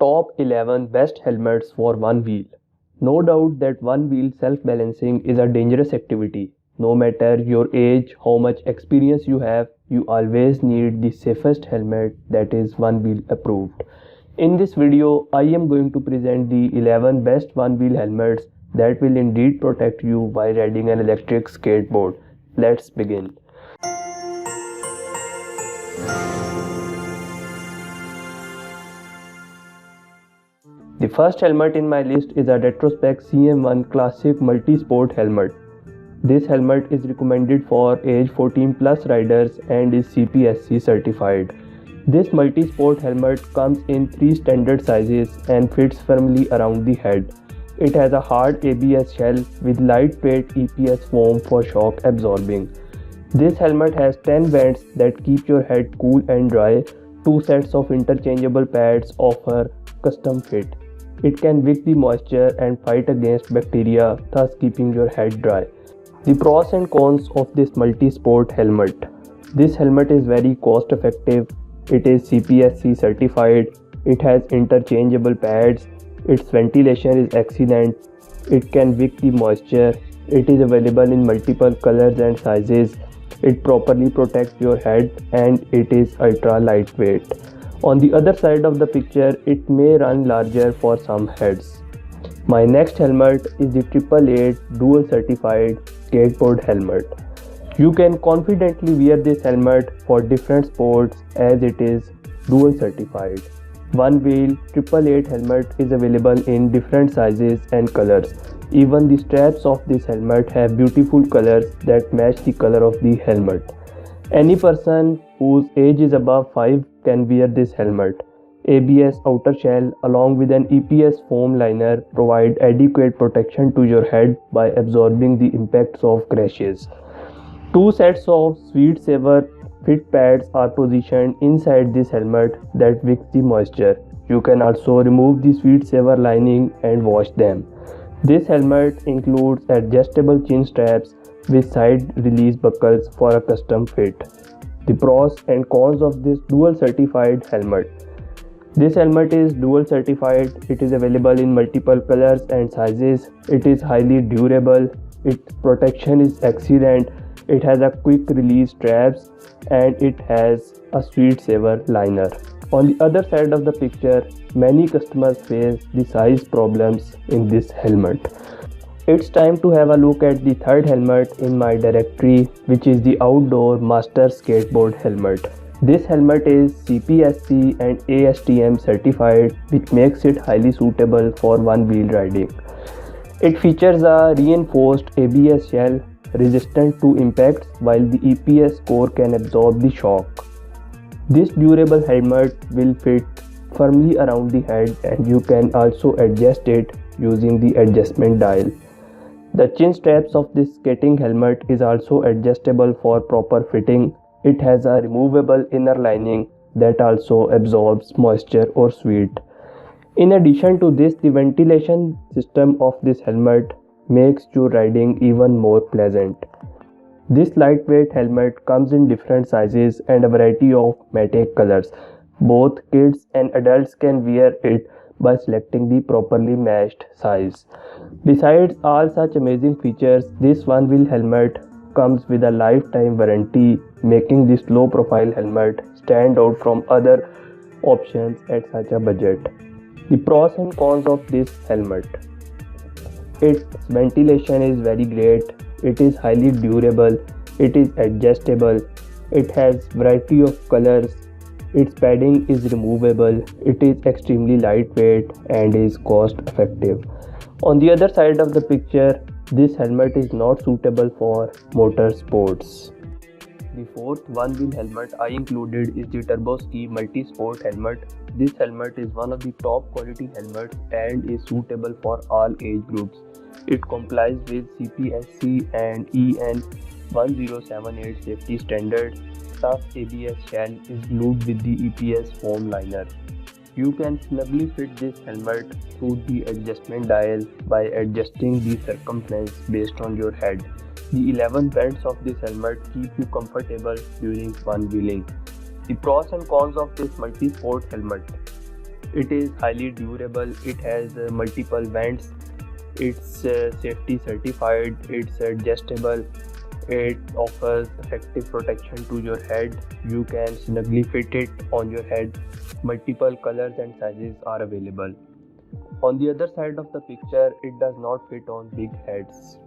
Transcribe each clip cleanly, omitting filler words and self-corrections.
Top 11 best helmets for one wheel. No doubt that one wheel self balancing is a dangerous activity. No matter your age, how much experience you have, you always need the safest helmet that is one wheel approved. In this video, I am going to present the 11 best one wheel helmets that will indeed protect you while riding an electric skateboard. Let's begin. The first helmet in my list is a Retrospec CM1 Classic Multi-Sport helmet. This helmet is recommended for age 14 plus riders and is CPSC certified. This multi-sport helmet comes in 3 standard sizes and fits firmly around the head. It has a hard ABS shell with lightweight EPS foam for shock absorbing. This helmet has 10 vents that keep your head cool and dry. 2 sets of interchangeable pads offer custom fit. It can wick the moisture and fight against bacteria, thus keeping your head dry. The pros and cons of this multi-sport helmet. This helmet is very cost effective. It is CPSC certified. It has interchangeable pads. Its ventilation is excellent. It can wick the moisture. It is available in multiple colors and sizes. It properly protects your head and it is ultra lightweight. On the other side of the picture, it may run larger for some heads. My next helmet is the 888 Dual Certified Skateboard Helmet. You can confidently wear this helmet for different sports as it is dual certified. One wheel 888 helmet is available in different sizes and colors. Even the straps of this helmet have beautiful colors that match the color of the helmet. Any person whose age is above 5 can wear this helmet. ABS outer shell along with an EPS foam liner provide adequate protection to your head by absorbing the impacts of crashes. 2 sets of Sweet Saver fit pads are positioned inside this helmet that wicks the moisture. You can also remove the Sweet Saver lining and wash them. This helmet includes adjustable chin straps with side release buckles for a custom fit. The pros and cons of this dual certified helmet. This helmet is dual certified. It is available in multiple colors and sizes. It is highly durable. Its protection is excellent. It has a quick release straps and it has a Sweet Saver liner. On the other side of the picture, many customers face the size problems in this helmet. It's time to have a look at the third helmet in my directory, which is the Outdoor Master Skateboard Helmet. This helmet is CPSC and ASTM certified, which makes it highly suitable for one-wheel riding. It features a reinforced ABS shell resistant to impacts while the EPS core can absorb the shock. This durable helmet will fit firmly around the head and you can also adjust it using the adjustment dial. The chin straps of this skating helmet is also adjustable for proper fitting. It has a removable inner lining that also absorbs moisture or sweat. In addition to this, the ventilation system of this helmet makes your riding even more pleasant. This lightweight helmet comes in different sizes and a variety of matte colors. Both kids and adults can wear it by selecting the properly matched size. Besides all such amazing features, this one wheel helmet comes with a lifetime warranty, making this low profile helmet stand out from other options at such a budget. The pros and cons of this helmet. Its ventilation is very great, it is highly durable, it is adjustable, it has variety of colors, its padding is removable, it is extremely lightweight and is cost effective. On the other side of the picture, this helmet is not suitable for motor sports. The fourth one-wheel helmet I included is the Turboski Multi-Sport Helmet. This helmet is one of the top quality helmets and is suitable for all age groups. It complies with CPSC and EN 1078 safety standards. Tough ABS shell is glued with the EPS foam liner. You can snugly fit this helmet through the adjustment dial by adjusting the circumference based on your head. The 11 vents of this helmet keep you comfortable during one-wheeling. The pros and cons of this multi-sport helmet. It is highly durable, it has multiple vents, it's safety certified, it's adjustable, it offers effective protection to your head, you can snugly fit it on your head, multiple colors and sizes are available. On the other side of the picture, it does not fit on big heads.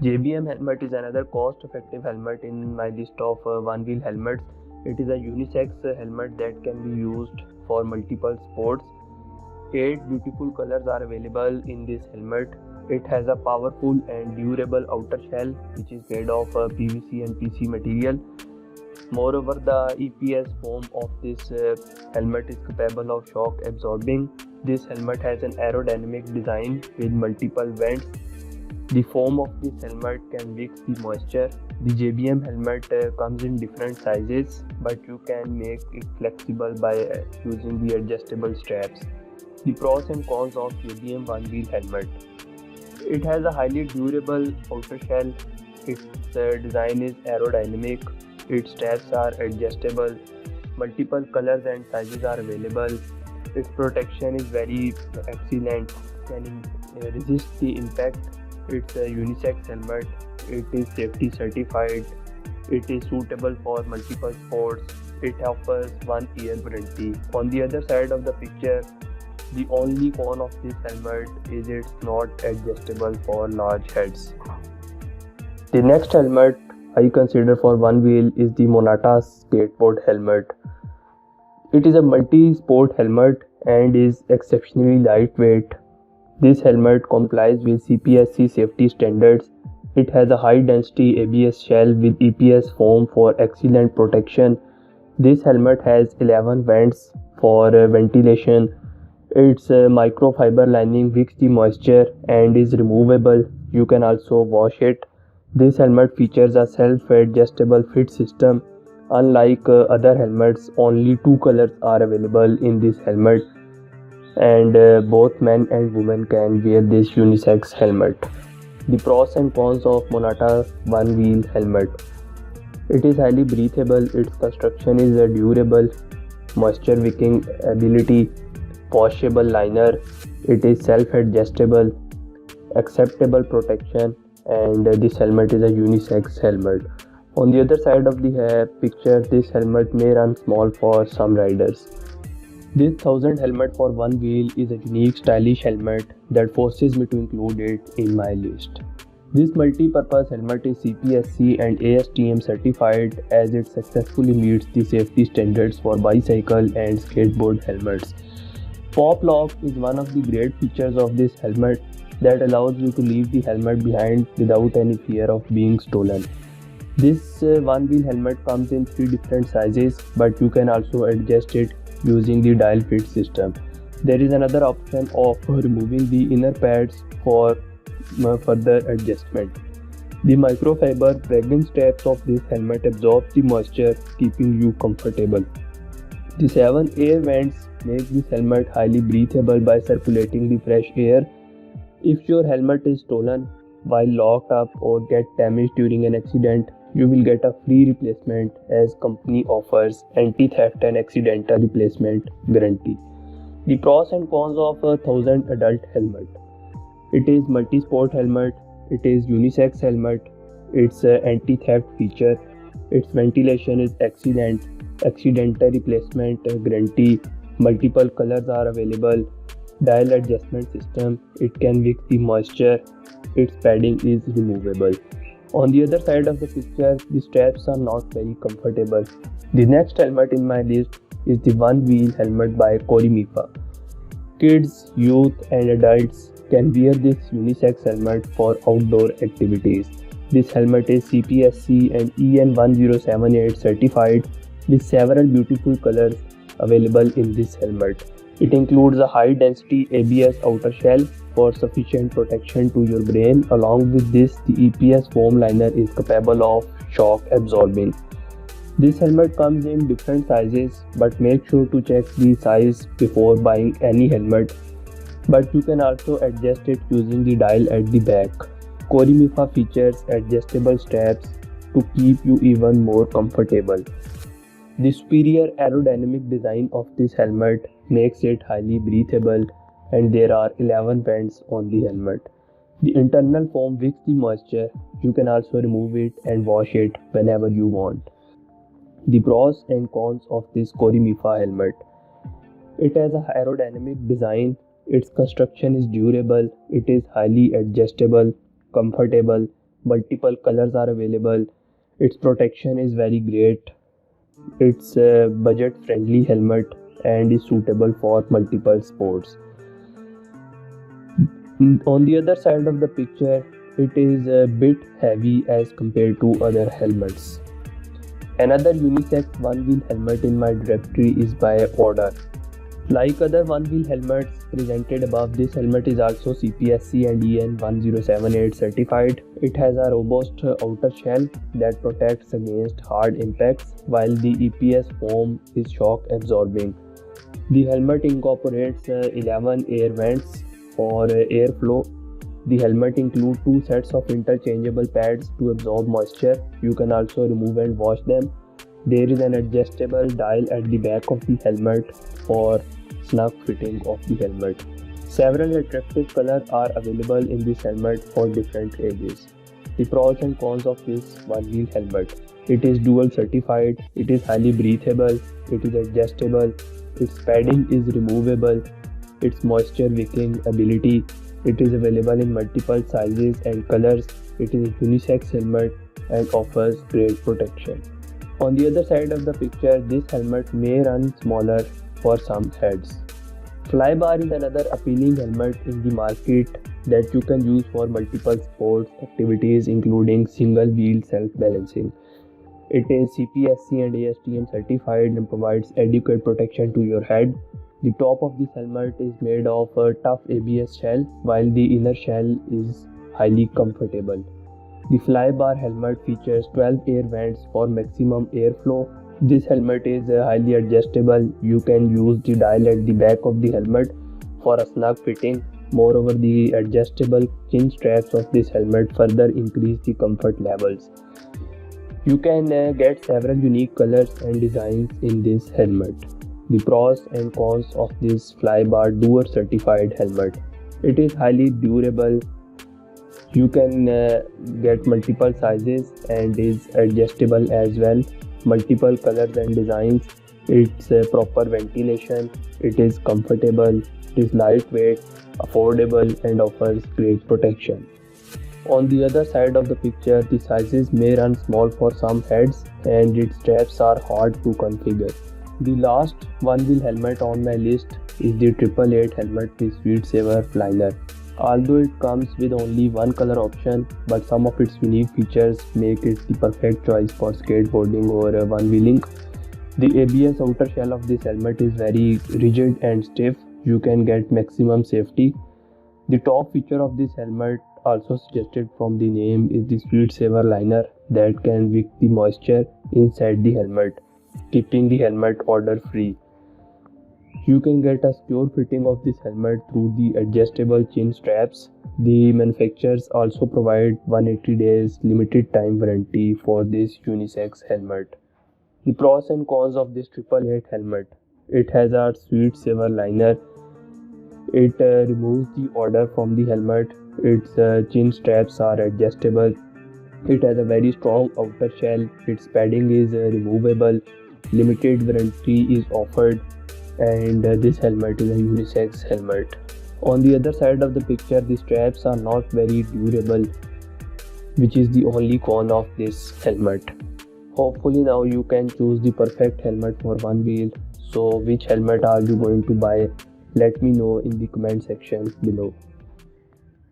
JBM helmet is another cost-effective helmet in my list of one-wheel helmets. It is a unisex helmet that can be used for multiple sports. 8 beautiful colors are available in this helmet. It has a powerful and durable outer shell which is made of PVC and PC material. Moreover, the EPS foam of this helmet is capable of shock absorbing. This helmet has an aerodynamic design with multiple vents. The foam of this helmet can wicks the moisture. The JBM helmet comes in different sizes, but you can make it flexible by using the adjustable straps. The pros and cons of JBM one-wheel helmet. It has a highly durable outer shell. Its design is aerodynamic. Its straps are adjustable. Multiple colors and sizes are available. Its protection is very excellent. Can resist the impact. It's a unisex helmet. It is safety certified. It is suitable for multiple sports. It offers 1 year warranty. On the other side of the picture, the only con of this helmet is it's not adjustable for large heads. The next helmet I consider for one wheel is the Monata skateboard helmet. It is a multi-sport helmet and is exceptionally lightweight. This helmet complies with CPSC safety standards. It has a high-density ABS shell with EPS foam for excellent protection. This helmet has 11 vents for ventilation. Its microfiber lining wicks the moisture and is removable. You can also wash it. This helmet features a self-adjustable fit system. Unlike other helmets, only 2 colors are available in this helmet, and both men and women can wear this unisex helmet. The pros and cons of Monata one-wheel helmet. It is highly breathable, its construction is durable, moisture wicking ability, washable liner, it is self-adjustable, acceptable protection, and this helmet is a unisex helmet. On the other side of the picture, this helmet may run small for some riders. This 1000 helmet for one wheel is a unique stylish helmet that forces me to include it in my list. This multi-purpose helmet is CPSC and ASTM certified as it successfully meets the safety standards for bicycle and skateboard helmets. Pop lock is one of the great features of this helmet that allows you to leave the helmet behind without any fear of being stolen. This one-wheel helmet comes in 3 different sizes, but you can also adjust it using the dial fit system. There is another option of removing the inner pads for further adjustment. The microfiber fragrance straps of this helmet absorb the moisture, keeping you comfortable. The 7 air vents make this helmet highly breathable by circulating the fresh air. If your helmet is stolen while locked up or get damaged during an accident, you will get a free replacement as company offers anti-theft and accidental replacement guarantee. The pros and cons of a 1000 adult helmet. It is multi-sport helmet, it is unisex helmet, its anti-theft feature, its ventilation is excellent, accidental replacement guarantee, multiple colors are available, dial adjustment system, it can wick the moisture, its padding is removable. On the other side of the picture, the straps are not very comfortable. The next helmet in my list is the one-wheel helmet by Korimifa. Kids, youth and adults can wear this unisex helmet for outdoor activities. This helmet is CPSC and EN 1078 certified with several beautiful colors available in this helmet. It includes a high-density ABS outer shell for sufficient protection to your brain. Along with this, the EPS foam liner is capable of shock absorbing. This helmet comes in different sizes, but make sure to check the size before buying any helmet. But you can also adjust it using the dial at the back. Korimifa features adjustable straps to keep you even more comfortable. The superior aerodynamic design of this helmet makes it highly breathable, and there are 11 vents on the helmet. The internal foam wicks the moisture. You can also remove it and wash it whenever you want. The pros and cons of this Corimifa helmet. It has a aerodynamic design. Its construction is durable. It is highly adjustable, comfortable. Multiple colors are available. Its protection is very great. It's a budget-friendly helmet and is suitable for multiple sports. On the other side of the picture, it is a bit heavy as compared to other helmets. Another unisex one-wheel helmet in my directory is by Order. Like other one-wheel helmets presented above, this helmet is also CPSC and EN 1078 certified. It has a robust outer shell that protects against hard impacts, while the EPS foam is shock absorbing. The helmet incorporates 11 air vents for airflow. The helmet includes 2 sets of interchangeable pads to absorb moisture. You can also remove and wash them. There is an adjustable dial at the back of the helmet for snug fitting of the helmet. Several attractive colors are available in this helmet for different ages. The pros and cons of this one-wheel helmet. It is dual certified, it is highly breathable, it is adjustable, its padding is removable, its moisture wicking ability, it is available in multiple sizes and colors, it is a unisex helmet and offers great protection. On the other side of the picture, this helmet may run smaller for some heads. Flybar is another appealing helmet in the market that you can use for multiple sports activities including single wheel self-balancing. It is CPSC and ASTM certified and provides adequate protection to your head. The top of this helmet is made of a tough ABS shell, while the inner shell is highly comfortable. The Flybar helmet features 12 air vents for maximum airflow. This helmet is highly adjustable. You can use the dial at the back of the helmet for a snug fitting. Moreover, the adjustable chin straps of this helmet further increase the comfort levels. You can get several unique colors and designs in this helmet. The pros and cons of this Flybar Duer certified helmet. It is highly durable. You can get multiple sizes and is adjustable as well. Multiple colors and designs. It's proper ventilation. It is comfortable. It is lightweight, affordable, and offers great protection. On the other side of the picture, the sizes may run small for some heads and its straps are hard to configure. The last one-wheel helmet on my list is the 888 helmet with Speed Saver liner. Although it comes with only one color option, but some of its unique features make it the perfect choice for skateboarding or one-wheeling. The ABS outer shell of this helmet is very rigid and stiff. You can get maximum safety. The top feature of this helmet, also suggested from the name, is the Speed Saver liner that can wick the moisture inside the helmet, keeping the helmet odor free. You can get a secure fitting of this helmet through the adjustable chin straps. The manufacturers also provide 180 days limited time warranty for this unisex helmet. The pros and cons of this 888 helmet. It has a Speed Saver liner. It removes the odor from the helmet. Its chin straps are adjustable. It has a very strong outer shell. Its padding is removable. Limited warranty is offered, and this helmet is a unisex helmet. On the other side of the picture, the straps are not very durable, which is the only con of this helmet. Hopefully now you can choose the perfect helmet for one wheel. So which helmet are you going to buy? Let me know in the comment section below.